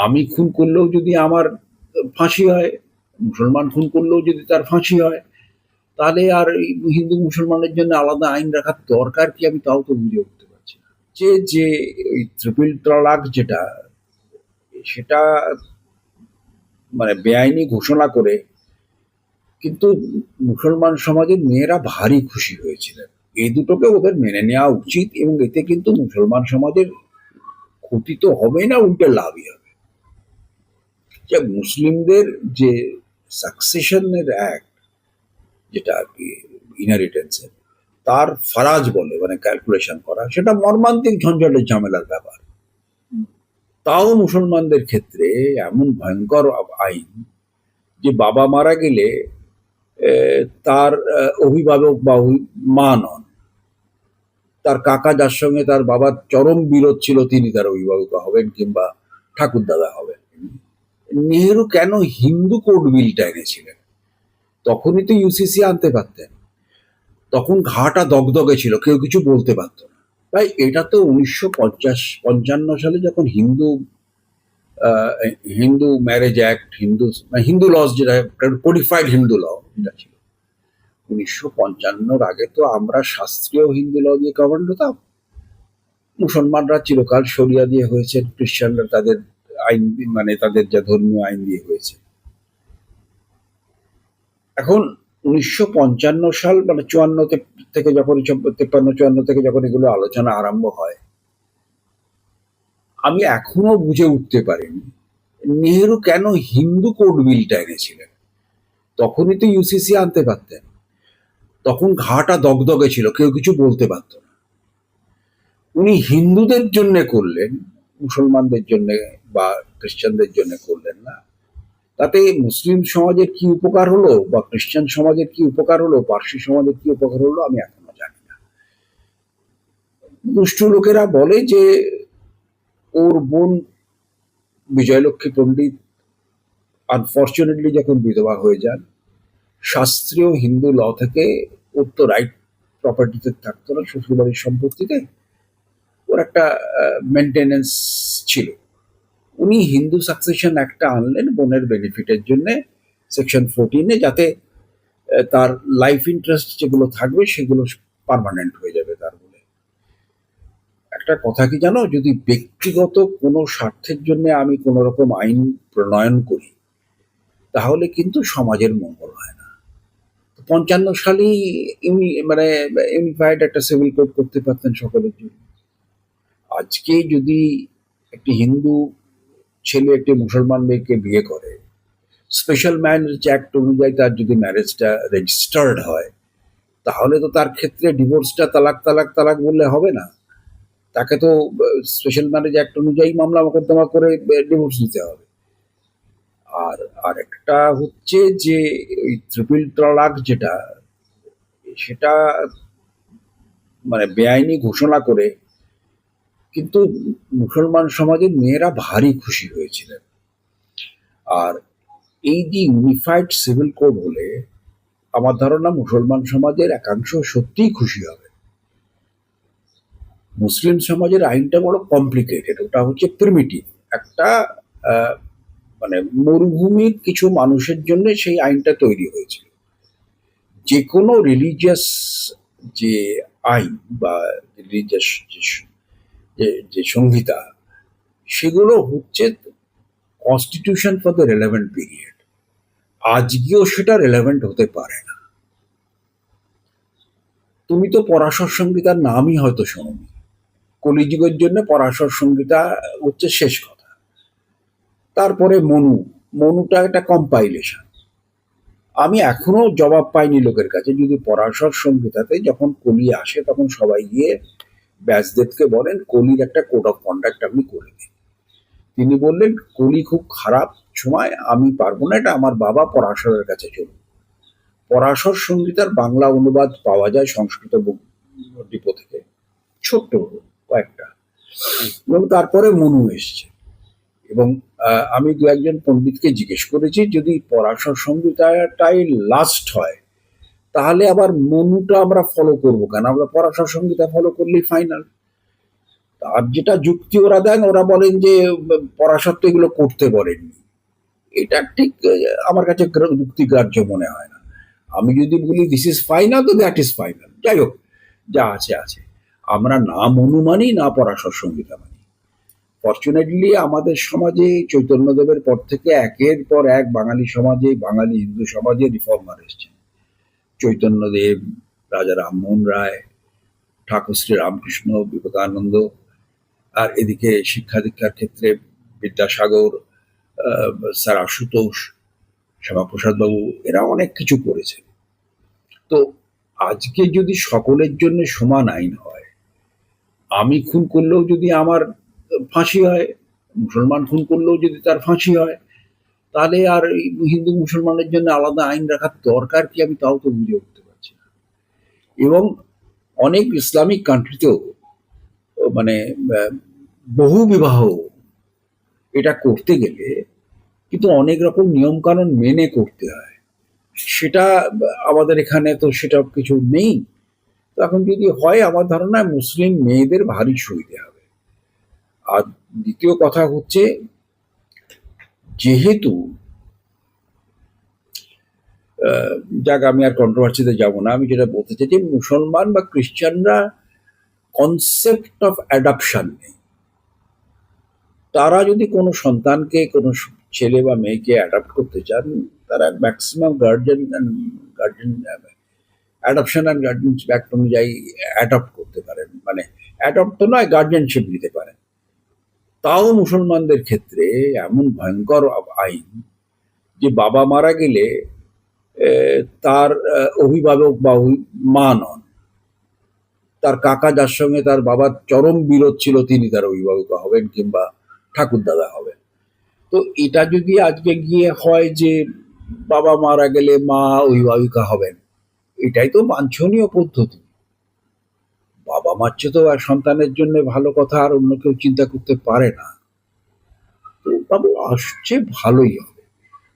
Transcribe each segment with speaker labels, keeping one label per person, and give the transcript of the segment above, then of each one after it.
Speaker 1: আমি খুন করলেও যদি আমার ফাঁসি হয়, মুসলমান খুন করলেও যদি তার ফাঁসি হয়, তাহলে আর এই হিন্দু মুসলমানের জন্য আলাদা আইন রাখার দরকার কি, আমি তাও তো বুঝে উঠতে পারছি না। যে ওই ট্রিপল তালাক যেটা, সেটা মানে বেআইনি ঘোষণা করে কিন্তু মুসলমান সমাজের মেয়েরা ভারী খুশি হয়েছিলেন। এই দুটোকে ওদের মেনে নেওয়া উচিত, এবং এতে কিন্তু মুসলমান সমাজের ক্ষতি তো হবে না, উল্টে লাভই হবে। যে মুসলিমদের যে সাকসেশনের অ্যাক্ট, যেটা আর কি ইনহেরিটেন্সের, তার ফারাজ বলে মানে ক্যালকুলেশন করা, সেটা মর্মান্তিক ঝঞ্ঝাটের ঝামেলার ব্যাপার। তাও মুসলমানদের ক্ষেত্রে এমন ভয়ঙ্কর আইন যে বাবা মারা গেলে তার অভিভাবক বা মা নন, তার কাকা যার সঙ্গে তার বাবার চরম বিরোধ ছিল তিনি তার অভিভাবক হবেন কিংবা ঠাকুরদাদা হবেন। নেহেরু কেন হিন্দু কোড বিলটা এনেছিলেন? তখনই তো ইউসিসি আনতে পারতেন, তখন ঘাটা দগদগে ছিল, কেউ কিছু বলতে পারত না। তাই এটা তো 1955 সালে যখন Hindu Hindu marriage act, Hindu laws, যেটা কোডিফাইড হিন্দু ল যেটা ছিল 1955 আগে, তো আমরা শাস্ত্রীয় হিন্দু ল দিয়ে গভর্ন হতাম। মুসলমানরা চিরকাল শরিয়া দিয়ে হয়েছে, খ্রিস্টানরা তাদের আইন মানে তাদের যা ধর্মীয় আইন দিয়ে হয়েছে। এখন 1955 মানে 54 থেকে যখন 53-54 থেকে যখন এগুলো আলোচনা আরম্ভ হয়, আমি এখনো বুঝে উঠতে পারিনি নেহেরু কেন হিন্দু কোড বিলটা এনেছিলেন। তখনই তো ইউসিসি আনতে পারতেন, তখন ঘাটা দগদগে ছিল, কেউ কিছু বলতে পারত না। উনি হিন্দুদের জন্য করলেন, মুসলমানদের জন্য বা খ্রিস্টানদের জন্য করলেন না। তাতে মুসলিম সমাজের কি উপকার হলো, বা খ্রিস্টান সমাজের কি উপকার হলো, পার্সি সমাজের কি উপকার হলো, আমি এখনো জানি না। দুষ্ট লোকেরা বলে যে ওর বোন বিজয়লক্ষ্মী পণ্ডিত আনফর্চুনেটলি যখন বিধবা হয়ে যান, শাস্ত্রীয় হিন্দু ল থেকে ওর তো রাইট প্রপার্টিতে থাকতো না, শ্বশুরবাড়ির সম্পত্তিতে ওর একটা মেনটেনেন্স ছিল। উনি হিন্দু সাকসেশন একটা আনলেন বোনের বেনিফিটের জন্য, সেকশন 14-এ, যাতে তার লাইফ ইন্টারেস্ট যেগুলো থাকবে সেগুলো পার্মানেন্ট হয়ে যাবে তার বলে। একটা কথা কি জানো, যদি ব্যক্তিগত কোনো স্বার্থের জন্য আমি কোনো রকম আইন প্রণয়ন করি, তাহলে কিন্তু সমাজের মঙ্গল হয় না। 55 সালেই মানে ইউনিফাইড একটা সিভিল কোড করতে পারতেন সকলের জন্য। আজকে যদি একটি হিন্দু ছেলে একটি মুসলমান মেয়েকে বিয়ে করে, স্পেশাল ম্যারেজ অ্যাক্ট অনুযায়ী তার যদি ম্যারেজটা রেজিস্টার্ড হয়, তাহলে তো তার ক্ষেত্রে ডিভোর্সটা তালাক তালাক তালাক বললে হবে না। তাকে তো স্পেশাল ম্যারেজ অ্যাক্ট অনুযায়ী মামলা মোকদ্দমা করে ডিভোর্স দিতে হবে। আর আরেকটা হচ্ছে যে ওই ট্রিপল তালাক যেটা, সেটা মানে বেআইনি ঘোষণা করে কিন্তু মুসলমান সমাজের মেয়েরা ভারী খুশি হয়েছিলেন। আর এই যে ইউনিফাইড সিভিল কোড হলে আমার ধারণা মুসলমান সমাজের একাংশ সত্যিই খুশি হবে। মুসলিম সমাজের আইনটা বড় কমপ্লিকেটেড, ওটা হচ্ছে প্রিমিটিভ একটা মানে মরুভূমির কিছু মানুষের জন্য সেই আইনটা তৈরি হয়েছিল। যে কোনো রিলিজিয়াস যে আইন বা রিলিজিয়াস যে সংহিতা, সেগুলো হচ্ছে constitution for the relevant period. আজকেও সেটা রেলেভেন্ট হতে পারে না। তুমি তো পরাশর সংহিতার নামই হয়তো শোনোনি। কলিযুগের জন্য পরাশর সংহিতা হচ্ছে শেষ কথা। তারপরে মনুটা একটা কম্পাইলেশন। আমি এখনো জবাব পাইনি লোকের কাছে। যদি পরাশর সংহিতাতে যখন কলি আসে, তখন সবাই গিয়ে ব্যাসদেবকে বলেন কলির একটা কোড অফ কন্ডাক্ট আপনি করে দিন। তিনি বললেন কলি খুব খারাপ সময়, আমি পারবো না, এটা আমার বাবা পরাশরের কাছে চলুন। পরাশর সংহিতার বাংলা অনুবাদ পাওয়া যায় সংস্কৃত ডিপো থেকে, ছোট্ট কয়েকটা, এবং তারপরে মনু এসছে। এবং আমি দু একজন পণ্ডিতকে জিজ্ঞেস করেছি, যদি পরাশর সংহিতাটাই লাস্ট হয়, তাহলে আবার মনুটা আমরা ফলো করবো কেন? আমরা পরাশর সংহিতা ফলো করলেই ফাইনাল। তার যেটা যুক্তি ওরা দেন, ওরা বলেন যে পরাশর্ত এগুলো করতে বলেননি। এটা ঠিক আমার কাছে যুক্তিগ্রাহ্য মনে হয় না। আমি যদি বলি দিস ইজ ফাইনাল, তো দ্যাট ইজ ফাইনাল। যাই হোক, যা আছে আছে। আমরা না মনু মানি, না পরাশর সংহিতা মানি। ফর্চুনেটলি আমাদের সমাজে চৈতন্যদেবের পর থেকে একের পর এক বাঙালি সমাজে, বাঙালি হিন্দু সমাজে রিফর্মার এসছেন। চৈতন্যদেব, রাজা রামমোহন রায়, ঠাকুর শ্রী রামকৃষ্ণ, বিবেকানন্দ, আর এদিকে শিক্ষা দীক্ষার ক্ষেত্রে বিদ্যাসাগর, স্যার আশুতোষ, শ্যামাপ্রসাদ বাবু, এরা অনেক কিছু করেছে। তো আজকে যদি সকলের জন্য সমান আইন হয়, আমি খুন করলেও যদি আমার ফাঁসি হয়, মুসলমান খুন করলেও যদি তার ফাঁসি হয়, তাহলে আর হিন্দু মুসলমানের জন্য আলাদা আইন রাখার দরকার কি, আমি তাও তো বুঝে উঠতে পারছি না। এবং অনেক ইসলামিক কান্ট্রিতেও মানে বহু বিবাহ এটা করতে গেলে কিন্তু অনেক রকম নিয়ম কানুন মেনে করতে হয়। সেটা আমাদের এখানে তো সেটা কিছু নেই। এখন যদি হয়, আমার ধারণা মুসলিম মেয়েদের ভারী সুবিধে হবে। আর দ্বিতীয় কথা হচ্ছে, যেহেতু যাক, আমি আর কন্ট্রোভার্সিতে যাব না, আমি যেটা বলতে চাই যে মুসলমান বা খ্রিস্টানরা কনসেপ্ট অফ অ্যাডাপশন নেই। তারা যদি কোনো সন্তানকে, কোনো ছেলে বা মেয়েকে অ্যাডাপ্ট করতে চান, তারা maximum guardian adoption and guardianship act অনুযায়ী অ্যাডপ্ট করতে পারেন, মানে অ্যাডপ্ট তো নয়, গার্জেনশিপ নিতে পারেন। তাও মুসলমানদের ক্ষেত্রে এমন ভয়ঙ্কর আইন যে বাবা মারা গেলে তার অভিভাবক বা মা নন, তার কাকা যার সঙ্গে তার বাবার চরম বিরোধ ছিল তিনি তার অভিভাবক হবেন কিংবা ঠাকুরদাদা হবেন। তো এটা যদি আজকে গিয়ে হয় যে বাবা মারা গেলে মা অভিভাবিকা হবেন, এটাই তো বাঞ্ছনীয় পদ্ধতি। বাবা মার চেয়ে তো আর সন্তানের জন্য ভালো কথা আর অন্য কেউ চিন্তা করতে পারে না। তো বাবু আসছে, ভালোই হবে,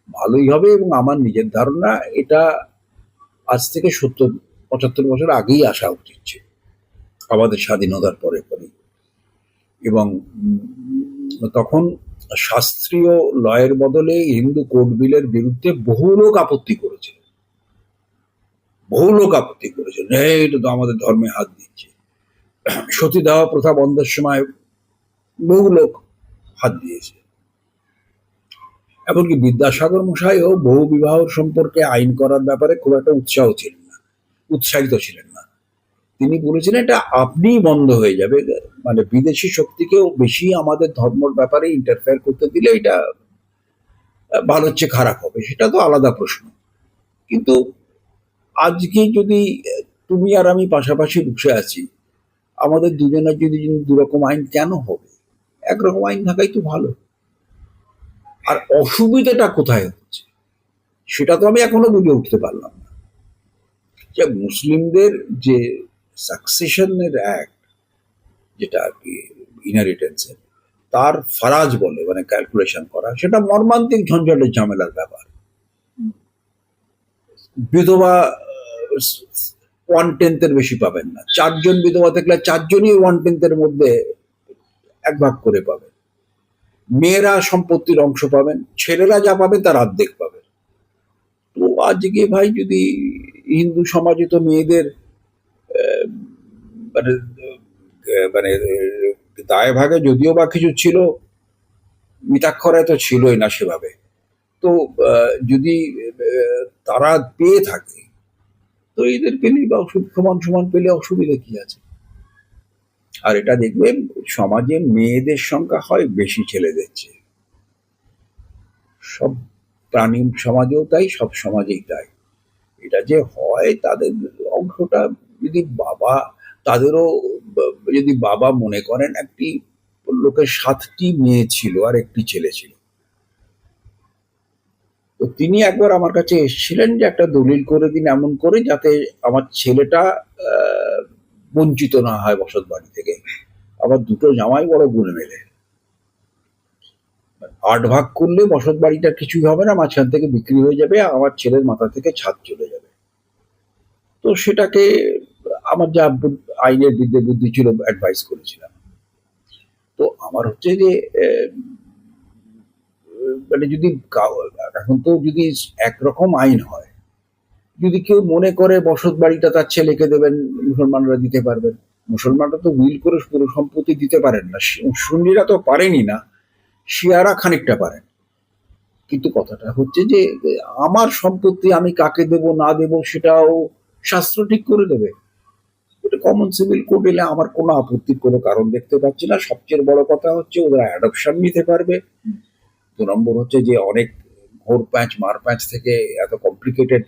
Speaker 1: ভালোই হবে। এবং আমার নিজের ধারণা এটা আজ থেকে 70-75 বছর আগেই আসা উচিত ছিল, আমাদের স্বাধীনতার পরে পরে। এবং তখন শাস্ত্রীয় লয়ের বদলে হিন্দু কোড বিলের বিরুদ্ধে বহু লোক আপত্তি করেছে, বহু লোক আপত্তি করেছে, এটা তো আমাদের ধর্মে হাত দিচ্ছে। সতীদাহ প্রথা বন্ধের সময় বহু লোক হাত দিয়েছে। এমনকি বিদ্যাসাগর মশাইও বহু বিবাহ সম্পর্কে আইন করার ব্যাপারে খুব একটা উৎসাহিত ছিলেন না। তিনি বলেছিলেন এটা আপনিই বন্ধ হয়ে যাবে, মানে বিদেশি শক্তিকেও বেশি আমাদের ধর্মের ব্যাপারে ইন্টারফেয়ার করতে দিলে এটা ভালো হচ্ছে খারাপ হবে, সেটা তো আলাদা প্রশ্ন। কিন্তু আজকে যদি তুমি আর আমি পাশাপাশি বসে আছি, আমাদের দুজনের যদি দুরকম আইন কেন হবে? একরকম আইন থাকাই তো ভালো। আর অসুবিধাটা কোথায় হচ্ছে সেটা তো আমি এখনো বুঝে উঠতে পারলাম না। যে মুসলিমদের যে সাকসেশনের অ্যাক্ট, যেটা আর কি ইনহেরিটেন্সের, তার ফারাজ বলে, মানে ক্যালকুলেশন করা, সেটা মর্মান্তিক ঝঞ্ঝাটের ঝামেলার ব্যাপার। বিধবা 1/10 বেশি পাবেন না। 4 জন বিধবা থাকলে 4জনই 1/10 মধ্যে 1 ভাগ করে পাবেন। মেয়েরা সম্পত্তির অংশ পাবেন, ছেলেরা যা পাবেন তার অর্ধেক পাবেন। তো আজকে ভাই যদি হিন্দু সমাজে তো মেয়েদের মানে মানে দায় ভাগে যদিও বা কিছু ছিল, মিতাক্ষরায় তো ছিলই না সেভাবে। তো যদি তারা পেয়ে থাকে, তো এদের পেলে বা সমান সমান পেলে অসুবিধা কি আছে? আর এটা দেখবেন সমাজে মেয়েদের সংখ্যা হয় বেশি ছেলেদের চেয়ে। সব প্রাণী সমাজেও তাই, সব সমাজেই তাই। এটা যে হয় তাদের অংশটা যদি বাবা, তাদেরও যদি বাবা মনে করেন একটি লোকের 7টি মেয়ে ছিল আর একটি ছেলে ছিল, তো তিনি একবার আমার কাছে এসেছিলেন যে একটা দলিল করে দিন এমন করে যাতে আমার ছেলেটা বঞ্চিত না হয় বসত বাড়ি থেকে। আবার দুটো জামাই বড় গুণ মেলে, 8 ভাগ করলে বসত বাড়িটা কিছুই হবে না, মাঝখান থেকে বিক্রি হয়ে যাবে, আমার ছেলের মাথা থেকে ছাদ চলে যাবে। তো সেটাকে আমার যা আইনের বিদ্যে বুদ্ধি ছিল অ্যাডভাইস করেছিলাম। তো আমার হচ্ছে যে মানে যদি এখন তো যদি একরকম আইন হয়, যদি কেউ মনে করে বসত বাড়িটা তার ছেলেকে দেবেন, মুসলমানরা দিতে পারবেন। মুসলমানরা তো উইল করে পুরো সম্পত্তি দিতে পারেন না, সুন্নিরা তো পারেনি না, শিয়ারা খানিকটা পারেন। কিন্তু কথাটা হচ্ছে যে আমার সম্পত্তি আমি কাকে দেব না দেব সেটাও শাস্ত্র ঠিক করে দেবে। এটা কমন সিভিল কোড এলে আমার কোনো আপত্তির কোনো কারণ দেখতে পাচ্ছি না। সবচেয়ে বড় কথা হচ্ছে ওরা অ্যাডপশন নিতে পারবে। ২ নম্বর হচ্ছে যে অনেক ঘোর প্যাঁচ মার প্যাঁচ থেকে এত কমপ্লিকেটেড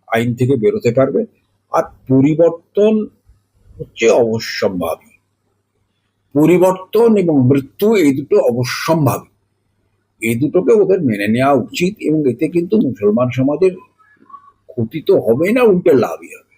Speaker 1: আইন থেকে বেরোতে পারবে। আর পরিবর্তন হচ্ছে অবশ্যম্ভাবী। পরিবর্তন এবং মৃত্যু এই দুটো অবশ্যম্ভাবী। এই দুটোকে ওদের মেনে নেওয়া উচিত এবং এতে কিন্তু মুসলমান সমাজের ক্ষতি তো হবে না, উল্টে লাভই হবে।